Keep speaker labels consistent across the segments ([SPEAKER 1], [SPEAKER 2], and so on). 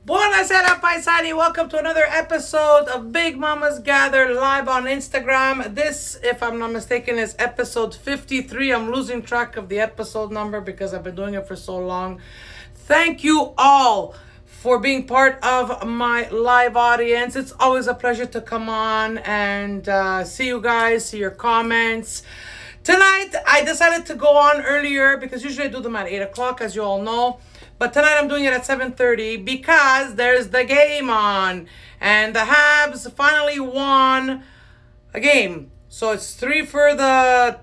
[SPEAKER 1] Buonasera paisani, welcome to another episode of Big Mamas Gather live on Instagram. This, if I'm not mistaken, is episode 53. I'm losing track of the episode number because I've been doing it for so long. Thank you all for being part of my live audience. It's always a pleasure to come on and see you guys, see your comments. Tonight, I decided to go on earlier because usually I do them at 8 o'clock, as you all know. But tonight I'm doing it at 7:30 because there's the game on. And the Habs finally won a game. So it's 3 for the,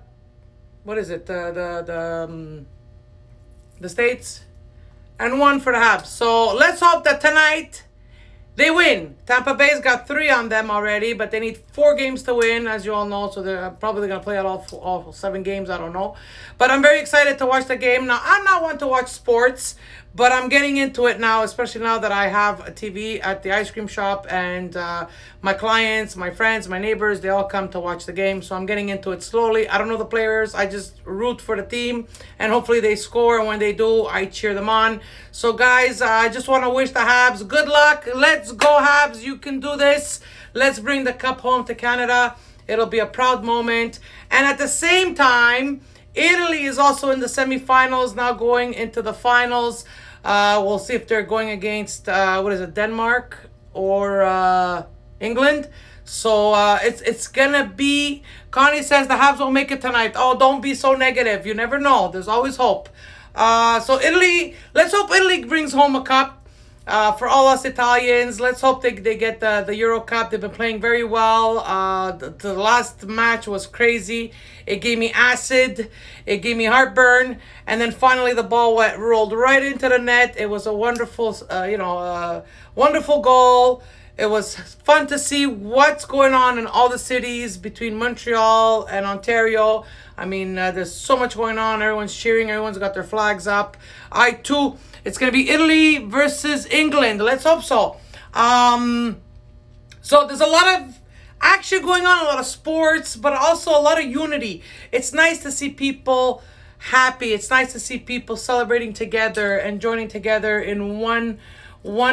[SPEAKER 1] what is it, the States, and 1 for the Habs. So let's hope that tonight they win. Tampa Bay's got 3 on them already, but they need 4 games to win, as you all know. So they're probably going to play out all 7 games. I don't know. But I'm very excited to watch the game. Now, I'm not one to watch sports, but I'm getting into it now, especially now that I have a TV at the ice cream shop. And my clients, my friends, my neighbors, they all come to watch the game. So I'm getting into it slowly. I don't know the players. I just root for the team. And hopefully they score. And when they do, I cheer them on. So, guys, I just want to wish the Habs good luck. Let's go, Habs. You can do this. Let's bring the cup home to Canada. It'll be a proud moment. And at the same time, Italy is also in the semifinals, now going into the finals. We'll see if they're going against, Denmark or England. So it's going to be, Connie says the Habs will make it tonight. Oh, don't be so negative. You never know. There's always hope. So Italy, let's hope Italy brings home a cup. For all us Italians, let's hope they get the Euro Cup. They've been playing very well. The last match was crazy. It gave me acid. It gave me heartburn. And then finally the ball rolled right into the net. It was a wonderful, wonderful goal. It was fun to see what's going on in all the cities between Montreal and Ontario. I mean, there's so much going on. Everyone's cheering. Everyone's got their flags up. It's going to be Italy versus England. Let's hope so. So there's a lot of action going on, a lot of sports, but also a lot of unity. It's nice to see people happy. It's nice to see people celebrating together and joining together in one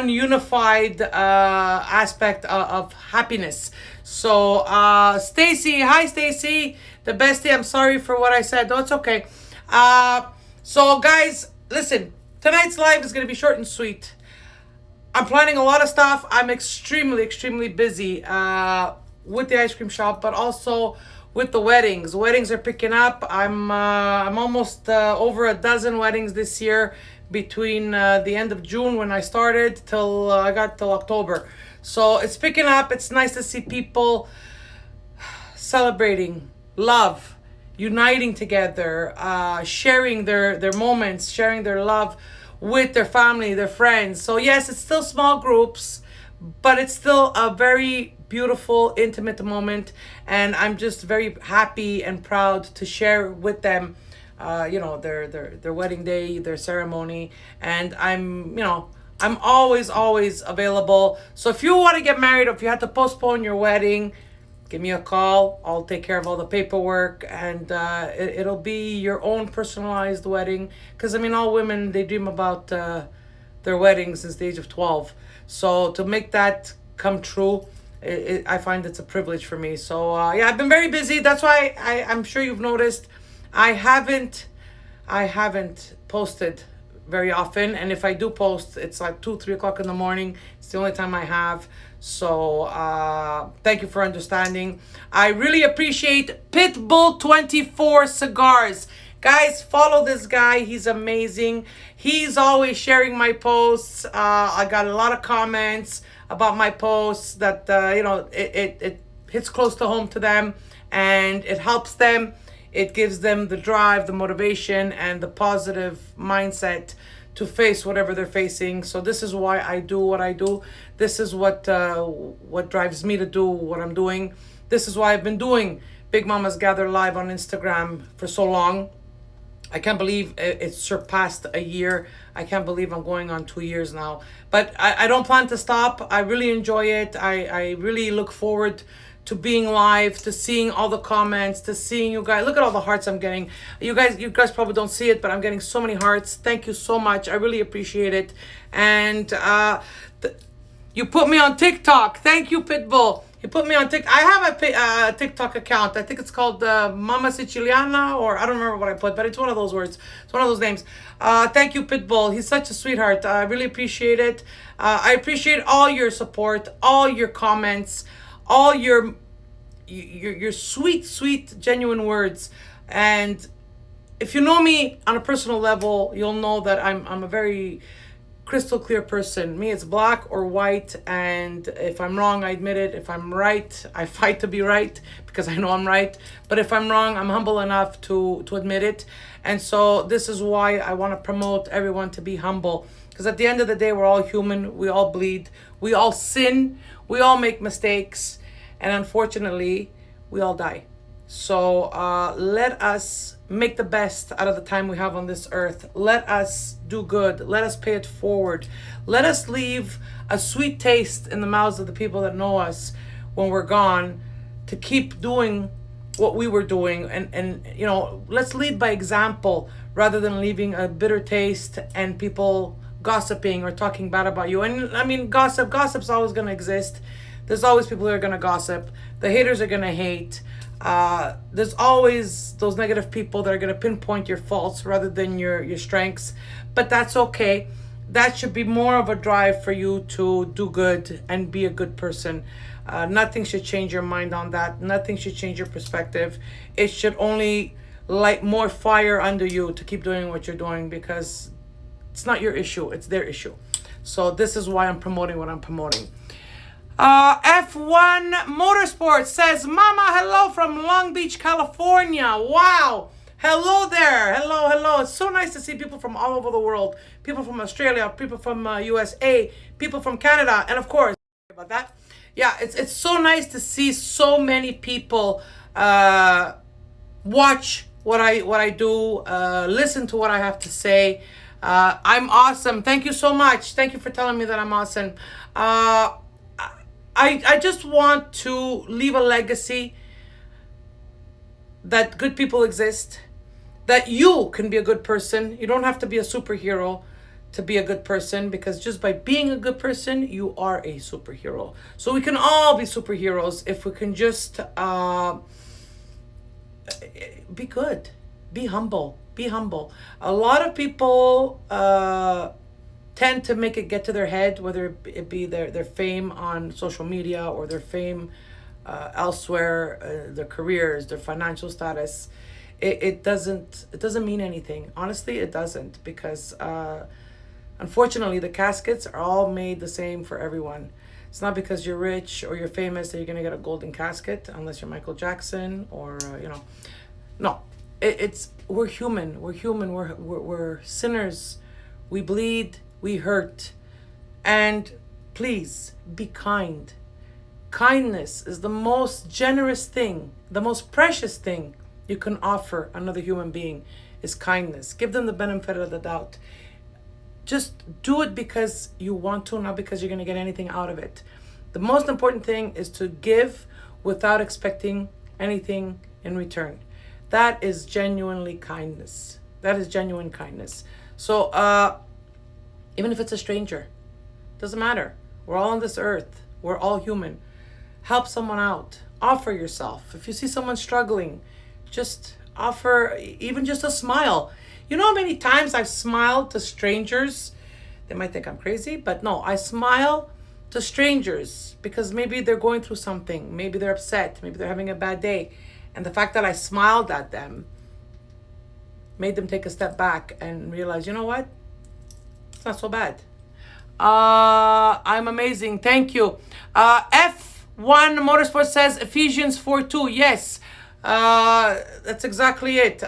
[SPEAKER 1] unified aspect of happiness. So Stacy, hi Stacy, the bestie. I'm sorry for what I said. No, it's okay. So guys, listen. Tonight's live is going to be short and sweet. I'm planning a lot of stuff. I'm extremely busy with the ice cream shop, but also with the weddings. Weddings are picking up. I'm almost over a dozen weddings this year between the end of June when I started till I got till October. So it's picking up. It's nice to see people celebrating love, uniting together, sharing their moments, sharing their love with their family, their friends. So yes, it's still small groups, but it's still a very beautiful, intimate moment. And I'm just very happy and proud to share with them, their wedding day, their ceremony. And I'm always available. So if you want to get married or if you had to postpone your wedding, give me a call. I'll take care of all the paperwork, and it'll be your own personalized wedding. Because, all women, they dream about their weddings since the age of 12. So to make that come true, I find it's a privilege for me. So, I've been very busy. That's why I'm sure you've noticed I haven't posted very often. And if I do post, it's like 2-3 o'clock in the morning. It's the only time I have. So thank you for understanding. I really appreciate Pitbull24 Cigars. Guys, follow this guy. He's amazing. He's always sharing my posts. I got a lot of comments about my posts that, it hits close to home to them and it helps them. It gives them the drive, the motivation, and the positive mindset to face whatever they're facing. So this is why I do what I do. This is what drives me to do what I'm doing. This is why I've been doing Big Mamas Gather live on Instagram for so long. I can't believe it's surpassed a year. I can't believe I'm going on 2 years now. But I don't plan to stop. I really enjoy it. I really look forward to being live, to seeing all the comments, to seeing you guys. Look at all the hearts I'm getting. You guys probably don't see it, but I'm getting so many hearts. Thank you so much. I really appreciate it. And You put me on TikTok. Thank you, Pitbull. You put me on TikTok. I have a TikTok account. I think it's called Mama Siciliana, or I don't remember what I put, but it's one of those words. It's one of those names. Thank you, Pitbull. He's such a sweetheart. I really appreciate it. I appreciate all your support, all your comments, all your sweet, sweet, genuine words. And if you know me on a personal level, you'll know that I'm a very crystal clear person. Me, it's black or white, and if I'm wrong, I admit it. If I'm right, I fight to be right because I know I'm right. But if I'm wrong, I'm humble enough to admit it. And so this is why I want to promote everyone to be humble, because at the end of the day, we're all human. We all bleed. We all sin. We all make mistakes, and unfortunately, we all die. So let us make the best out of the time we have on this earth. Let us do good. Let us pay it forward. Let us leave a sweet taste in the mouths of the people that know us when we're gone, to keep doing what we were doing. And you know, let's lead by example rather than leaving a bitter taste and people gossiping or talking bad about you. And I mean, gossip's always going to exist. There's always people that are going to gossip. The haters are going to hate. There's always those negative people that are going to pinpoint your faults rather than your strengths. But that's okay. That should be more of a drive for you to do good and be a good person. Nothing should change your mind on that. Nothing should change your perspective. It should only light more fire under you to keep doing what you're doing, because it's not your issue, it's their issue. So this is why I'm promoting what I'm promoting. F1 Motorsports says, Mama, hello from Long Beach, California. Wow. Hello there. Hello. It's so nice to see people from all over the world. People from Australia, people from USA, people from Canada, and of course, about that. Yeah, it's so nice to see so many people watch what I do, listen to what I have to say. I'm awesome. Thank you so much. Thank you for telling me that I'm awesome. I just want to leave a legacy that good people exist, that you can be a good person. You don't have to be a superhero to be a good person, because just by being a good person, you are a superhero. So we can all be superheroes if we can just be good, be humble. A lot of people tend to make it get to their head, whether it be their fame on social media or their fame elsewhere, their careers, their financial status. It doesn't mean anything. Honestly, it doesn't, because unfortunately, the caskets are all made the same for everyone. It's not because you're rich or you're famous that you're gonna get a golden casket, unless you're Michael Jackson or No, it's we're human. We're sinners. We bleed. We hurt. And please be kind. Kindness is the most generous thing, the most precious thing you can offer another human being is kindness. Give them the benefit of the doubt. Just do it because you want to, not because you're going to get anything out of it. The most important thing is to give without expecting anything in return. That is genuinely kindness. That is genuine kindness. So even if it's a stranger, doesn't matter. We're all on this earth. We're all human. Help someone out. Offer yourself. If you see someone struggling, just offer even just a smile. You know how many times I've smiled to strangers? They might think I'm crazy, but no, I smile to strangers because maybe they're going through something. Maybe they're upset. Maybe they're having a bad day. And the fact that I smiled at them made them take a step back and realize, you know what? It's not so bad. I'm amazing. Thank you. F1 Motorsport says Ephesians 4:2. Yes, that's exactly it.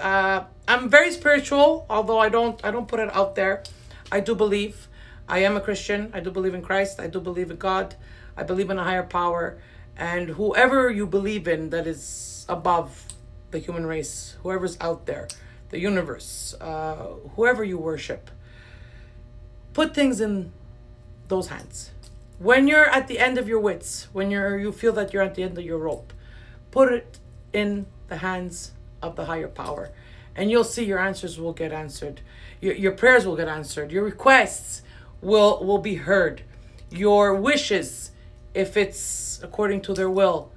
[SPEAKER 1] I'm very spiritual, although I don't put it out there. I do believe. I am a Christian. I do believe in Christ. I do believe in God. I believe in a higher power. And whoever you believe in that is above the human race, whoever's out there, the universe, whoever you worship, put things in those hands. When you're at the end of your wits, when you feel that you're at the end of your rope, put it in the hands of the higher power, and you'll see your answers will get answered. Your prayers will get answered. Your requests will be heard. Your wishes, if it's according to their will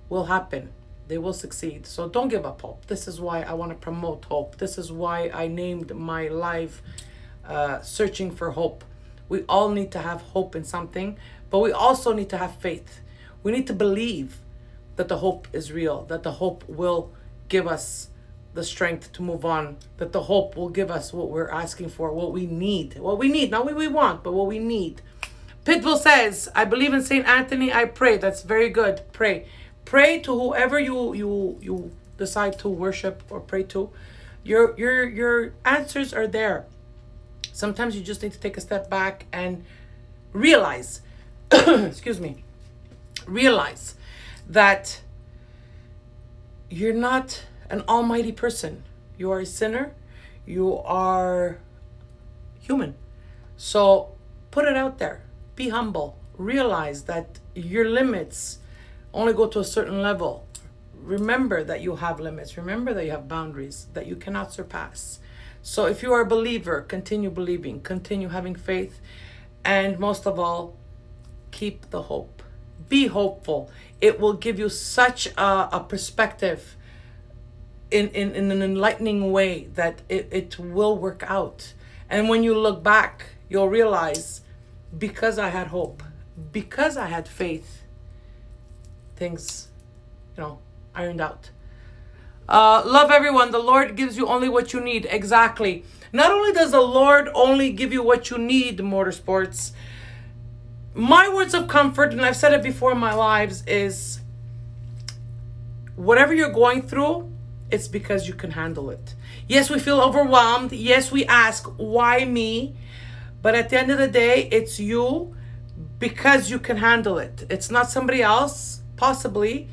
[SPEAKER 1] happen. They will succeed. So don't give up hope. This is why I want to promote hope. This is why I named my live Searching for Hope. We all need to have hope in something, but we also need to have faith. We need to believe that the hope is real, that the hope will give us the strength to move on, that the hope will give us what we're asking for, what we need, not what we want, but what we need. Pitbull says, I believe in St. Anthony, I pray. That's very good. Pray to whoever you decide to worship or pray to. Your answers are there. Sometimes you just need to take a step back and realize, excuse me, realize that you're not an almighty person. You are a sinner. You are human. So put it out there. Be humble. Realize that your limits only go to a certain level. Remember that you have limits. Remember that you have boundaries that you cannot surpass. So if you are a believer, continue believing, continue having faith, and most of all, keep the hope. Be hopeful. It will give you such a perspective in an enlightening way that it will work out. And when you look back, you'll realize, because I had hope, because I had faith, things, ironed out. Love everyone. The Lord gives you only what you need. Exactly. Not only does the Lord only give you what you need, Motorsports, my words of comfort, and I've said it before in my lives, is whatever you're going through, it's because you can handle it. Yes, we feel overwhelmed. Yes, we ask, why me? But at the end of the day, it's you, because you can handle it. It's not somebody else, possibly,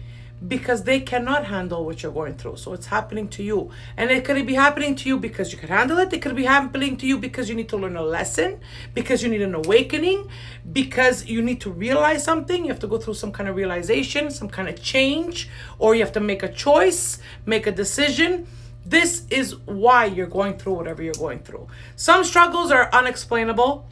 [SPEAKER 1] because they cannot handle what you're going through. So it's happening to you. And it could be happening to you because you can handle it. It could be happening to you because you need to learn a lesson, because you need an awakening, because you need to realize something. You have to go through some kind of realization, some kind of change, or you have to make a choice, make a decision. This is why you're going through whatever you're going through. Some struggles are unexplainable,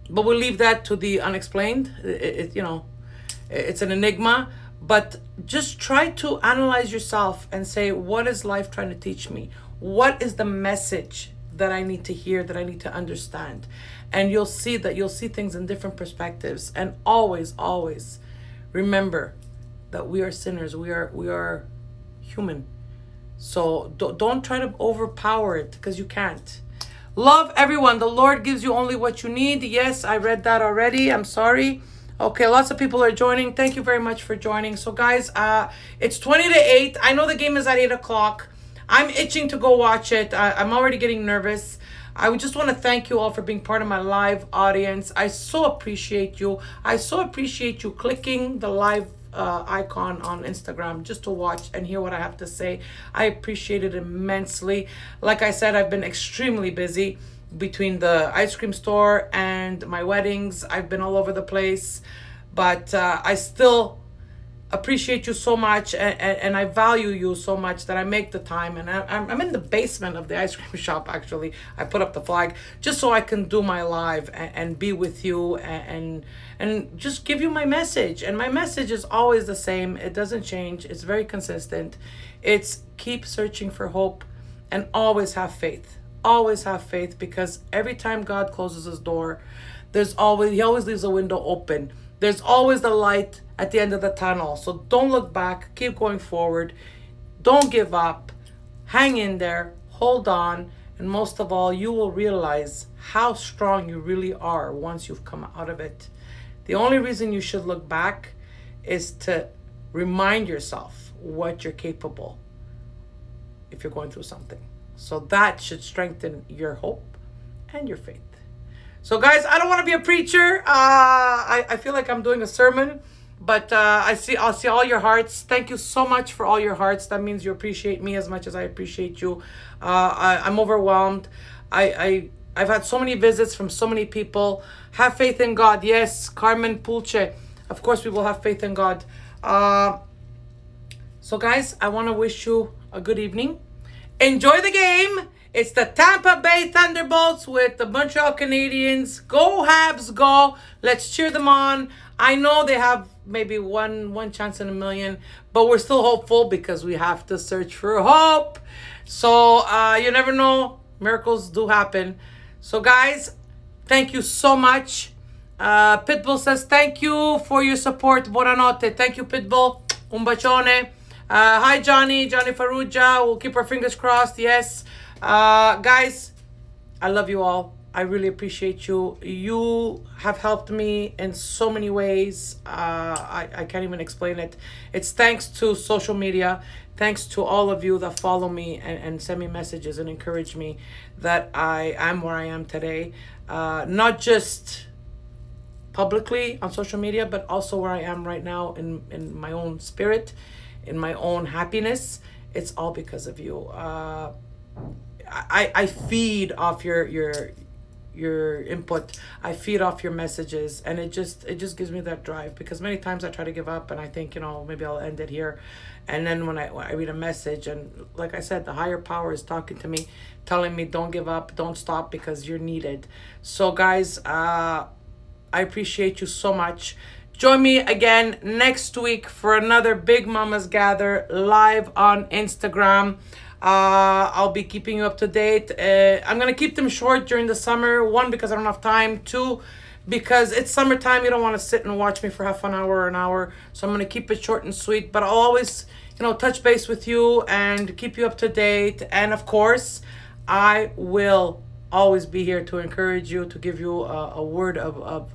[SPEAKER 1] but we'll leave that to the unexplained. It's an enigma. But just try to analyze yourself and say, what is life trying to teach me? What is the message that I need to hear, that I need to understand? And you'll see things in different perspectives. And always, always remember that we are sinners. We are human. So don't try to overpower it, because you can't. Love everyone. The Lord gives you only what you need. Yes, I read that already. I'm sorry. Okay, lots of people are joining. Thank you very much for joining. So guys, it's 7:50. I know the game is at 8 o'clock. I'm itching to go watch it. I'm already getting nervous. I would just want to thank you all for being part of my live audience. I so appreciate you. I so appreciate you clicking the live icon on Instagram just to watch and hear what I have to say. I appreciate it immensely. Like I said, I've been extremely busy. Between the ice cream store and my weddings, I've been all over the place, but I still appreciate you so much, and I value you so much that I make the time. And I'm in the basement of the ice cream shop. Actually, I put up the flag just so I can do my live and be with you and just give you my message. And my message is always the same. It doesn't change. It's very consistent. It's keep searching for hope and always have faith. Always have faith, because every time God closes his door, he always leaves a window open. There's always the light at the end of the tunnel. So don't look back. Keep going forward. Don't give up. Hang in there. Hold on. And most of all, you will realize how strong you really are once you've come out of it. The only reason you should look back is to remind yourself what you're capable if you're going through something. So that should strengthen your hope and your faith. So guys, I don't want to be a preacher. I feel like I'm doing a sermon, but I'll see all your hearts. Thank you so much for all your hearts. That means you appreciate me as much as I appreciate you. I'm overwhelmed. I've had so many visits from so many people. Have faith in God. Yes, Carmen Pulce. Of course, we will have faith in God. So guys, I want to wish you a good evening. Enjoy the game. It's the Tampa Bay Thunderbolts with the Montreal Canadiens. Go Habs, go. Let's cheer them on. I know they have maybe one chance in a million, but we're still hopeful because we have to search for hope. So you never know. Miracles do happen. So guys, thank you so much. Pitbull says, thank you for your support. Buonanotte. Thank you, Pitbull. Un bacione. Hi, Johnny Farrugia. We'll keep our fingers crossed. Yes. Guys, I love you all. I really appreciate you. You have helped me in so many ways. I can't even explain it. It's thanks to social media. Thanks to all of you that follow me and send me messages and encourage me that I am where I am today. Not just publicly on social media, but also where I am right now in my own spirit, in my own happiness. It's all because of you. I feed off your input. I feed off your messages, and it just gives me that drive, because many times I try to give up and I think, maybe I'll end it here. And then when I read a message, and like I said, the higher power is talking to me, telling me don't give up, don't stop, because you're needed. So guys, I appreciate you so much. Join me again next week for another Big Mamas Gather live on Instagram. I'll be keeping you up to date. I'm going to keep them short during the summer. One, because I don't have time. Two, because it's summertime. You don't want to sit and watch me for half an hour or an hour. So I'm going to keep it short and sweet. But I'll always, touch base with you and keep you up to date. And of course, I will always be here to encourage you, to give you a word of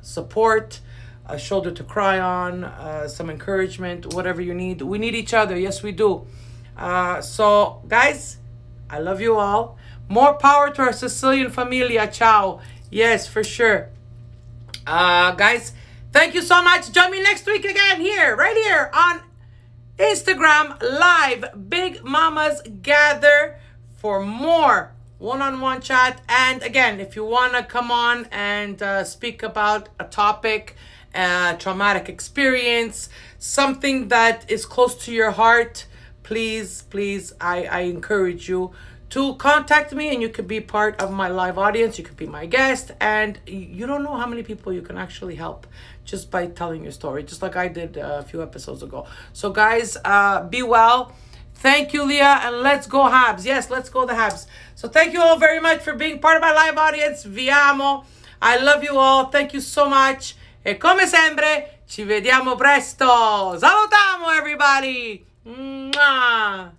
[SPEAKER 1] support, a shoulder to cry on, some encouragement, whatever you need. We need each other. Yes, we do. So guys, I love you all. More power to our Sicilian familia. Ciao. Yes, for sure. Guys, thank you so much. Join me next week again right here on Instagram Live, Big Mamas Gather, for more one-on-one chat. And again, if you want to come on and speak about a topic, traumatic experience, something that is close to your heart, please, I encourage you to contact me, and you could be part of my live audience. You could be my guest, and you don't know how many people you can actually help just by telling your story, just like I did a few episodes ago. So guys, be well. Thank you, Leah, and let's go Habs. Yes, let's go the Habs. So thank you all very much for being part of my live audience. Vi amo. I love you all. Thank you so much. E come sempre, ci vediamo presto. Salutiamo, everybody. Mwah.